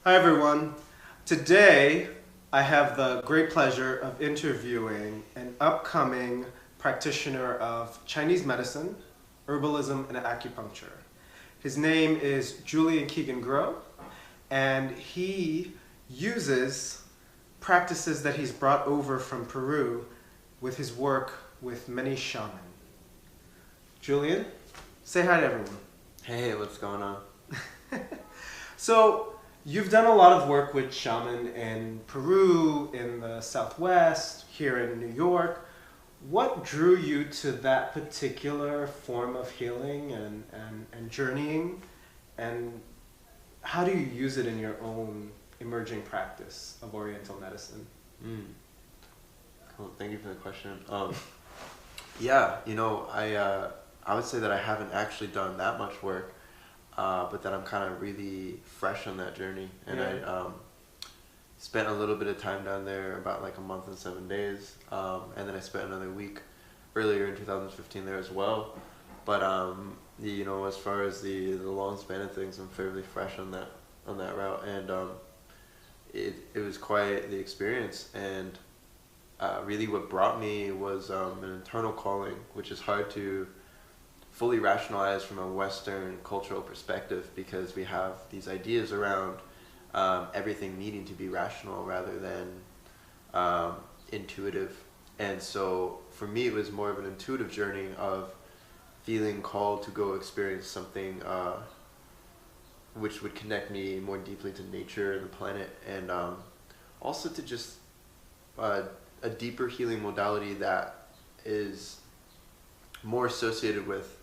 Hi everyone. Today I have the great pleasure of interviewing an upcoming practitioner of Chinese medicine, herbalism, and acupuncture. His name is Julian Keegan Grow, and he uses practices that he's brought over from Peru with his work with many shaman. Julian, say hi to everyone. Hey, what's going on? So, you've done a lot of work with shaman in Peru, in the Southwest, here in New York. What drew you to that particular form of healing and journeying? And how do you use it in your own emerging practice of Oriental medicine? Mm, cool. Thank you for the question. Yeah, I would say that I haven't actually done that much work, but that I'm kind of really fresh on that journey, and Yeah. I spent a little bit of time down there, about like a month and 7 days, and then I spent another week earlier in 2015 there as well. But as far as the long span of things, I'm fairly fresh on that route, and it was quite the experience, and really what brought me was an internal calling, which is hard to fully rationalize from a Western cultural perspective, because we have these ideas around everything needing to be rational rather than intuitive. And so for me, it was more of an intuitive journey of feeling called to go experience something which would connect me more deeply to nature and the planet, and also to just a deeper healing modality that is more associated with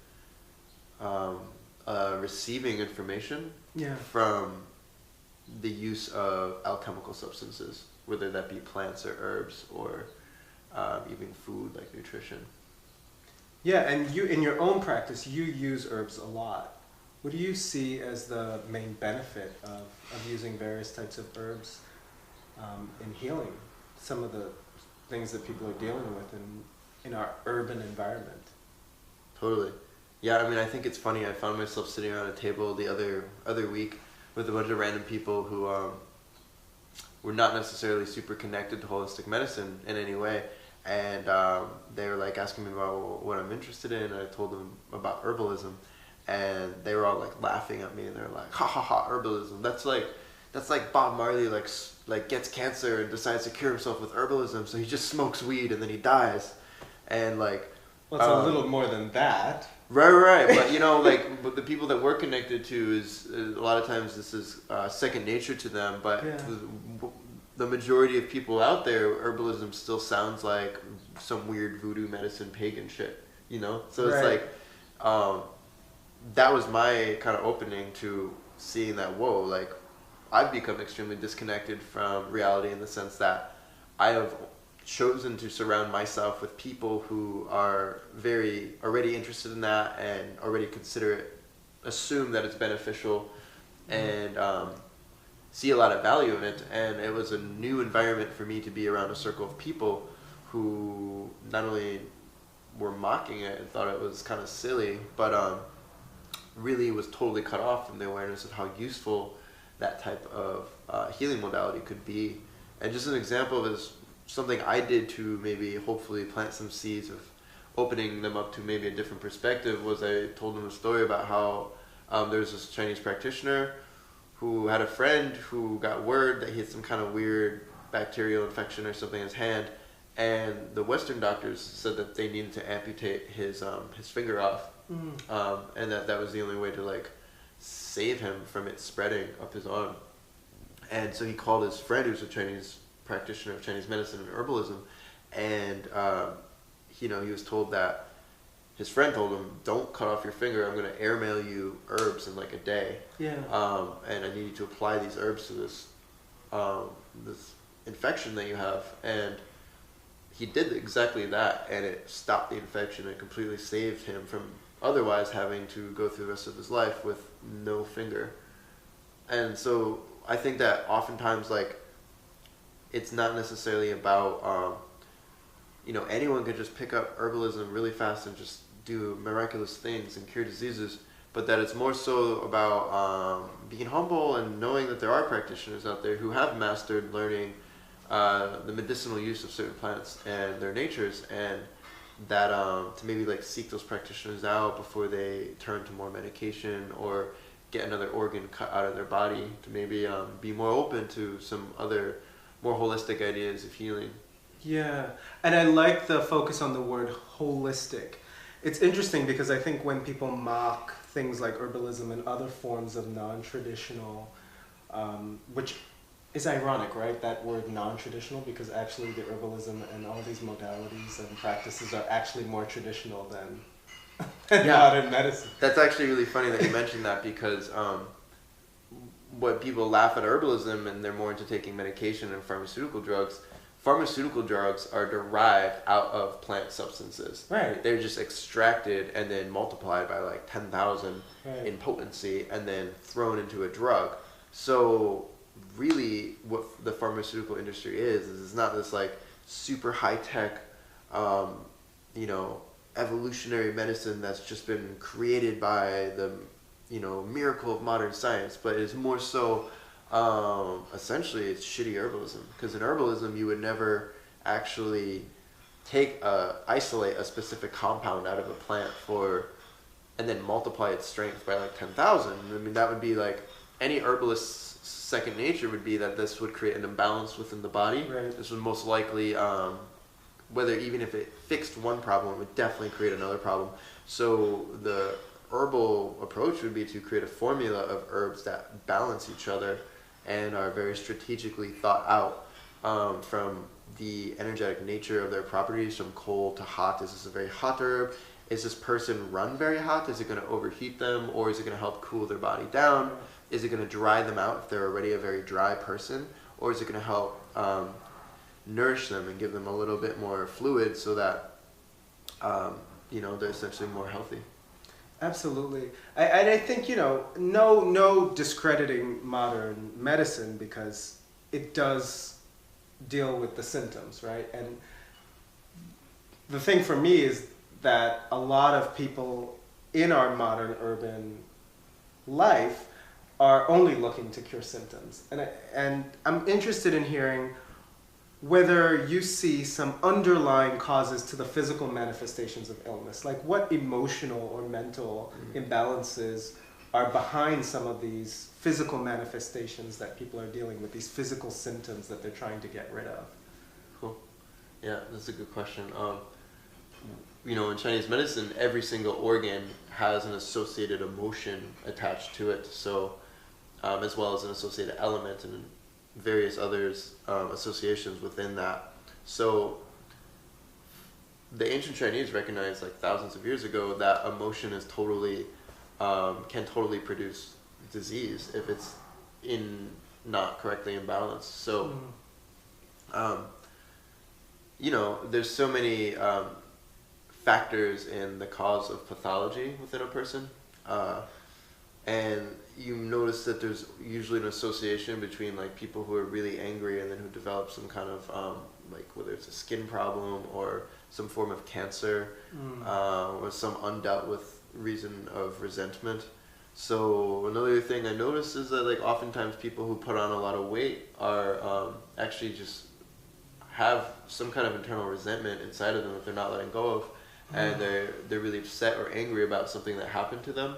receiving information Yeah. from the use of alchemical substances, whether that be plants or herbs, or even food like nutrition. Yeah, and you in your own practice, you use herbs a lot. What do you see as the main benefit of using various types of herbs in healing some of the things that people are dealing with in our urban environment? Totally. Yeah, I mean, I think it's funny. I found myself sitting around a table the other week with a bunch of random people who were not necessarily super connected to holistic medicine in any way, and they were like asking me about what I'm interested in, and I told them about herbalism, and they were all like laughing at me, and they're like, "Ha ha ha, herbalism! That's like Bob Marley like gets cancer and decides to cure himself with herbalism, so he just smokes weed and then he dies," and like. Well, it's a little more than that. Right. But but the people that we're connected to is a lot of times this is second nature to them. But Yeah. the majority of people out there, herbalism still sounds like some weird voodoo medicine, pagan shit. So it's Right. like that was my kind of opening to seeing that. Whoa, like I've become extremely disconnected from reality in the sense that I have chosen to surround myself with people who are very already interested in that and already assume that it's beneficial, and see a lot of value in it. And it was a new environment for me to be around a circle of people who not only were mocking it and thought it was kind of silly, but really was totally cut off from the awareness of how useful that type of healing modality could be. And just an example is something I did to maybe hopefully plant some seeds of opening them up to maybe a different perspective. Was I told them a story about how there's this Chinese practitioner who had a friend who got word that he had some kind of weird bacterial infection or something in his hand, and the Western doctors said that they needed to amputate his finger off, and that was the only way to like save him from it spreading up his arm. And so he called his friend, who's a Chinese practitioner of Chinese medicine and herbalism, and he was told that his friend told him, "Don't cut off your finger. I'm going to airmail you herbs in like a day, Yeah. and I need you to apply these herbs to this infection that you have." And he did exactly that, and it stopped the infection and completely saved him from otherwise having to go through the rest of his life with no finger. And so I think that oftentimes, like, it's not necessarily about anyone could just pick up herbalism really fast and just do miraculous things and cure diseases, but that it's more so about being humble and knowing that there are practitioners out there who have mastered learning the medicinal use of certain plants and their natures, and that to maybe like seek those practitioners out before they turn to more medication or get another organ cut out of their body, to maybe be more open to some other more holistic ideas of healing. Yeah, and I like the focus on the word holistic. It's interesting because I think when people mock things like herbalism and other forms of non-traditional, which is ironic, right? That word non-traditional, because actually the herbalism and all these modalities and practices are actually more traditional than Yeah. modern medicine. That's actually really funny that you mentioned that, because what people laugh at herbalism and they're more into taking medication and pharmaceutical drugs. Pharmaceutical drugs are derived out of plant substances. Right. They're just extracted and then multiplied by like 10,000 Right. in potency and then thrown into a drug. So really what the pharmaceutical industry is it's not this like super high-tech, you know, evolutionary medicine that's just been created by the, you know, miracle of modern science, but it's more so essentially it's shitty herbalism, because in herbalism you would never actually isolate a specific compound out of a plant and then multiply its strength by like 10,000. I mean, that would be like any herbalist's second nature would be that this would create an imbalance within the body. Right. This would most likely, whether even if it fixed one problem, it would definitely create another problem. So the herbal approach would be to create a formula of herbs that balance each other and are very strategically thought out, from the energetic nature of their properties, from cold to hot. Is this a very hot herb? Is this person run very hot? Is it going to overheat them, or is it going to help cool their body down? Is it going to dry them out if they're already a very dry person, or is it going to help nourish them and give them a little bit more fluid so that you know, they're essentially more healthy? Absolutely. I think, you know, no discrediting modern medicine, because it does deal with the symptoms, right? And the thing for me is that a lot of people in our modern urban life are only looking to cure symptoms. And I'm interested in hearing whether you see some underlying causes to the physical manifestations of illness, like what emotional or mental imbalances are behind some of these physical manifestations that people are dealing with, these physical symptoms that they're trying to get rid of. Cool. Yeah, that's a good question. You know, in Chinese medicine, every single organ has an associated emotion attached to it, so as well as an associated element and various others associations within that. So the ancient Chinese recognized, like thousands of years ago, that emotion is totally can totally produce disease if it's not correctly imbalanced. So you know, there's so many factors in the cause of pathology within a person, and you notice that there's usually an association between like people who are really angry and then who develop some kind of like whether it's a skin problem or some form of cancer, or some undealt with reason of resentment. So another thing I noticed is that like oftentimes people who put on a lot of weight are actually just have some kind of internal resentment inside of them that they're not letting go of, and they're really upset or angry about something that happened to them,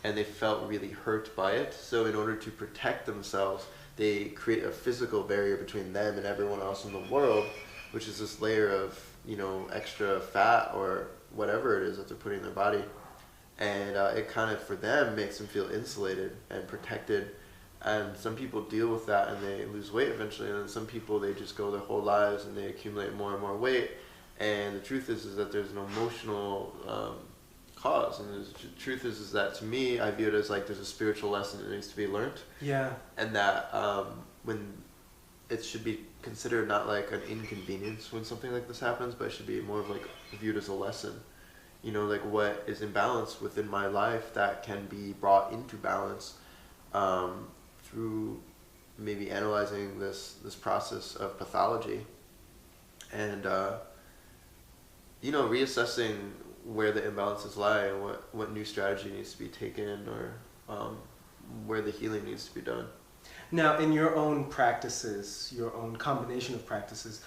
and they felt really hurt by it. So in order to protect themselves, they create a physical barrier between them and everyone else in the world, which is this layer of, you know, extra fat or whatever it is that they're putting in their body. And it kind of, for them, makes them feel insulated and protected. And some people deal with that and they lose weight eventually, and then some people, they just go their whole lives and they accumulate more and more weight. And the truth is that there's an emotional cause, and the truth is that, to me, I view it as like there's a spiritual lesson that needs to be learned. Yeah. And that when it should be considered not like an inconvenience when something like this happens, but it should be more of like viewed as a lesson. You know, like what is imbalanced within my life that can be brought into balance through maybe analyzing this process of pathology, and you know, reassessing where the imbalances lie and what new strategy needs to be taken, or where the healing needs to be done. Now, in your own practices, your own combination of practices,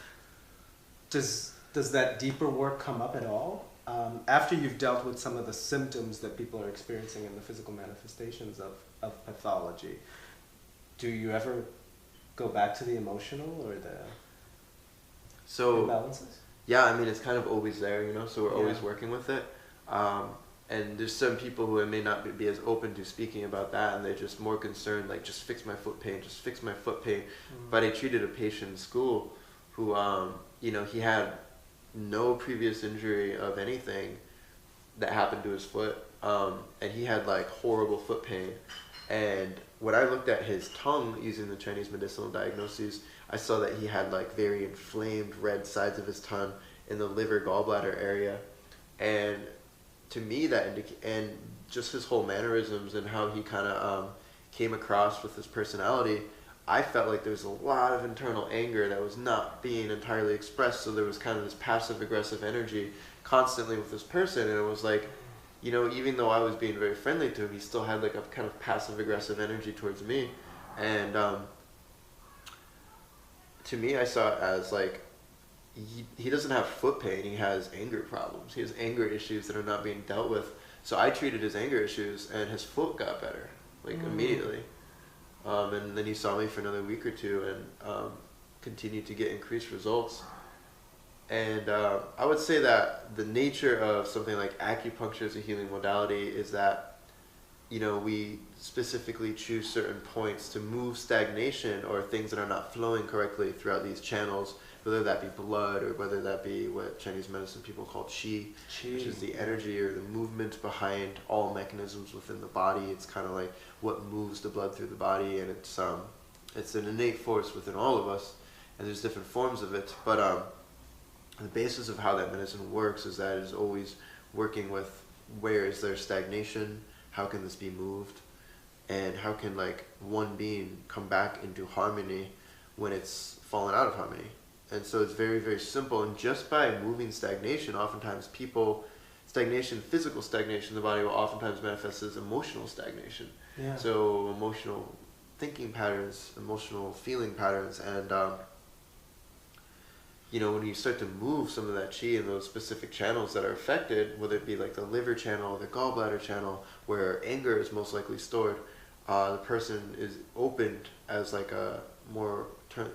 does that deeper work come up at all? After you've dealt with some of the symptoms that people are experiencing in the physical manifestations of pathology, do you ever go back to the emotional or the imbalances? Yeah, I mean, it's kind of always there, you know, so we're always Yeah. working with it. And there's some people who may not be as open to speaking about that, and they're just more concerned, like, just fix my foot pain, just fix my foot pain. But I treated a patient in school who, you know, he had no previous injury of anything that happened to his foot, and he had, like, horrible foot pain. And when I looked at his tongue using the Chinese medicinal diagnoses, I saw that he had, like, very inflamed red sides of his tongue in the liver gallbladder area. And to me, and just his whole mannerisms and how he kind of came across with his personality, I felt like there was a lot of internal anger that was not being entirely expressed. So there was kind of this passive aggressive energy constantly with this person, and it was like, you know, even though I was being very friendly to him, he still had like a kind of passive aggressive energy towards me. And to me, I saw it as like, he doesn't have foot pain, he has anger problems. He has anger issues that are not being dealt with. So I treated his anger issues, and his foot got better, like immediately. And then he saw me for another week or two, and continued to get increased results. And I would say that the nature of something like acupuncture as a healing modality is that, you know, we specifically choose certain points to move stagnation or things that are not flowing correctly throughout these channels, whether that be blood or whether that be what Chinese medicine people call qi, which is the energy or the movement behind all mechanisms within the body. It's kind of like what moves the blood through the body, and it's an innate force within all of us, and there's different forms of it. But the basis of how that medicine works is that it is always working with where is there stagnation, how can this be moved, and how can like one being come back into harmony when it's fallen out of harmony. And so it's very, very simple. And just by moving stagnation, oftentimes physical stagnation in the body will oftentimes manifest as emotional stagnation. Yeah. So emotional thinking patterns, emotional feeling patterns, and you know, when you start to move some of that qi in those specific channels that are affected, whether it be like the liver channel or the gallbladder channel, where anger is most likely stored, the person is opened as like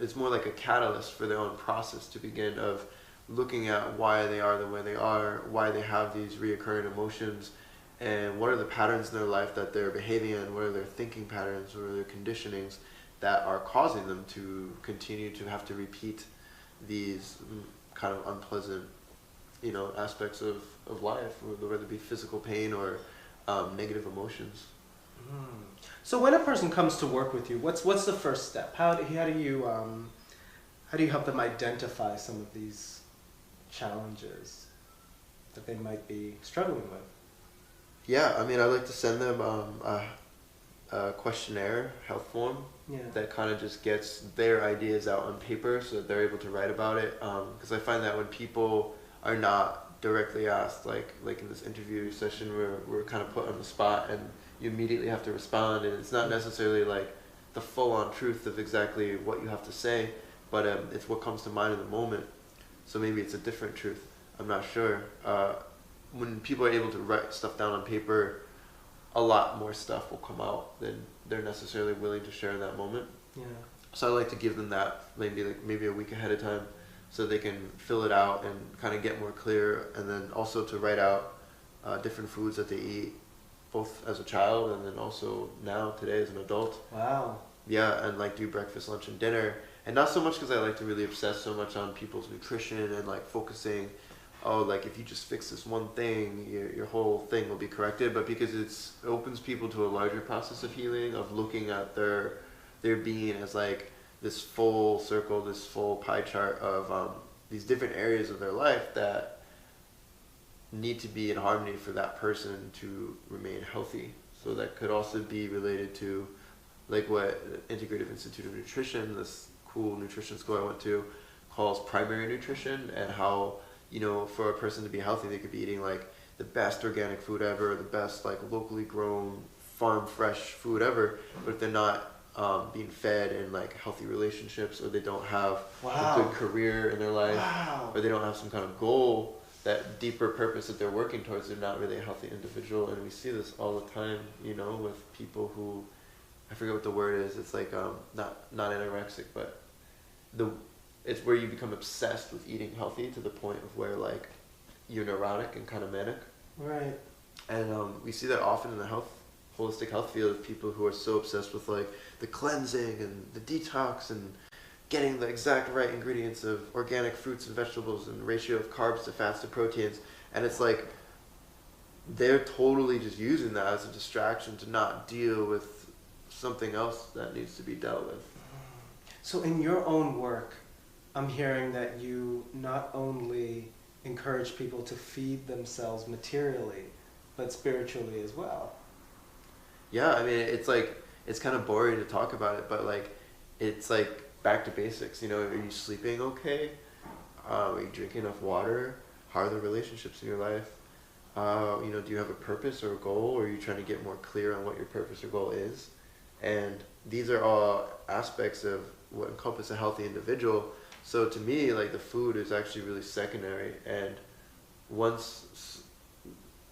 it's more like a catalyst for their own process to begin of looking at why they are the way they are, why they have these reoccurring emotions, and what are the patterns in their life that they're behaving in, what are their thinking patterns, what are their conditionings that are causing them to continue to have to repeat these kind of unpleasant, you know, aspects of life, whether it be physical pain or negative emotions. So when a person comes to work with you, what's the first step? How do you help them identify some of these challenges that they might be struggling with? Yeah, I mean, I like to send them a questionnaire, health form, that kind of just gets their ideas out on paper so that they're able to write about it. Because I find that when people are not directly asked, like in this interview session where we're kind of put on the spot and you immediately have to respond, and it's not necessarily like the full-on truth of exactly what you have to say, but it's what comes to mind in the moment. So maybe it's a different truth. I'm not sure. When people are able to write stuff down on paper, a lot more stuff will come out than they're necessarily willing to share in that moment. Yeah. So I like to give them that maybe a week ahead of time, so they can fill it out and kind of get more clear, and then also to write out different foods that they eat, both as a child and then also today as an adult. Wow. Yeah, and like do breakfast, lunch, and dinner. And not so much because I like to really obsess so much on people's nutrition and like focusing, oh, like if you just fix this one thing, your whole thing will be corrected, but because it opens people to a larger process of healing, of looking at their being as like this full circle, this full pie chart of these different areas of their life that need to be in harmony for that person to remain healthy. So that could also be related to like what Integrative Institute of Nutrition, this cool nutrition school I went to, calls primary nutrition, and how, you know, for a person to be healthy, they could be eating like the best organic food ever, the best like locally grown farm fresh food ever, but if they're not being fed in like healthy relationships, or they don't have a good career in their life, or they don't have some kind of goal, that deeper purpose that they're working towards, they're not really a healthy individual. And we see this all the time, you know, with people who, I forget what the word is, it's like not anorexic, but it's where you become obsessed with eating healthy to the point of where like you're neurotic and kind of manic. Right. And we see that often in the holistic health field, of people who are so obsessed with like the cleansing and the detox and getting the exact right ingredients of organic fruits and vegetables and ratio of carbs to fats to proteins. And it's like they're totally just using that as a distraction to not deal with something else that needs to be dealt with. So in your own work, I'm hearing that you not only encourage people to feed themselves materially, but spiritually as well. Yeah, I mean, it's like, it's kind of boring to talk about it, but like, it's like back to basics. You know, are you sleeping okay? Are you drinking enough water? How are the relationships in your life? You know, do you have a purpose or a goal? Or are you trying to get more clear on what your purpose or goal is? And these are all aspects of what encompass a healthy individual. So to me, like, the food is actually really secondary. And once,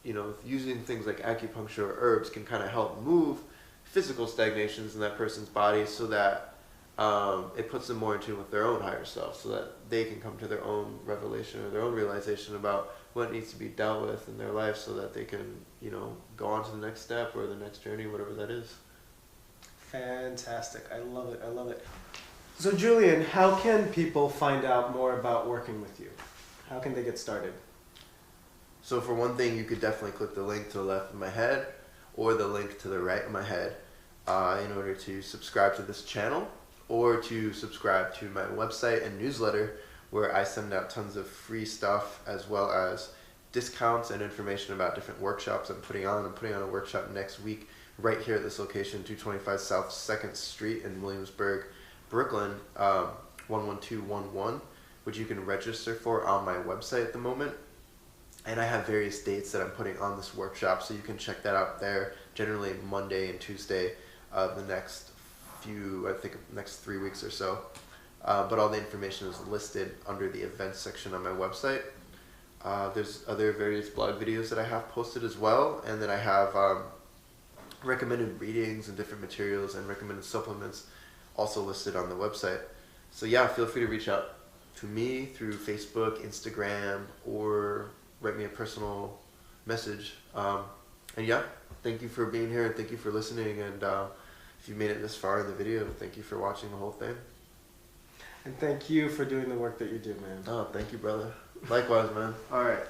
you know, using things like acupuncture or herbs can kind of help move physical stagnations in that person's body, so that it puts them more in tune with their own higher self, so that they can come to their own revelation or their own realization about what needs to be dealt with in their life, so that they can, you know, go on to the next step or the next journey, whatever that is. Fantastic. I love it. I love it. So Julian, how can people find out more about working with you? How can they get started? So for one thing, you could definitely click the link to the left of my head or the link to the right of my head in order to subscribe to this channel, or to subscribe to my website and newsletter, where I send out tons of free stuff, as well as discounts and information about different workshops I'm putting on. I'm putting on a workshop next week right here at this location, 225 South 2nd Street in Williamsburg, Brooklyn, 11211, which you can register for on my website at the moment. And I have various dates that I'm putting on this workshop, so you can check that out there, generally Monday and Tuesday of the next next 3 weeks or so. But all the information is listed under the events section on my website. There's other various blog videos that I have posted as well, and then I have recommended readings and different materials and recommended supplements also listed on the website. So yeah, feel free to reach out to me through Facebook, Instagram, or write me a personal message. And yeah, thank you for being here, and thank you for listening. And if you made it this far in the video, thank you for watching the whole thing. And thank you for doing the work that you do, man. Oh, thank you, brother. Likewise, man. All right.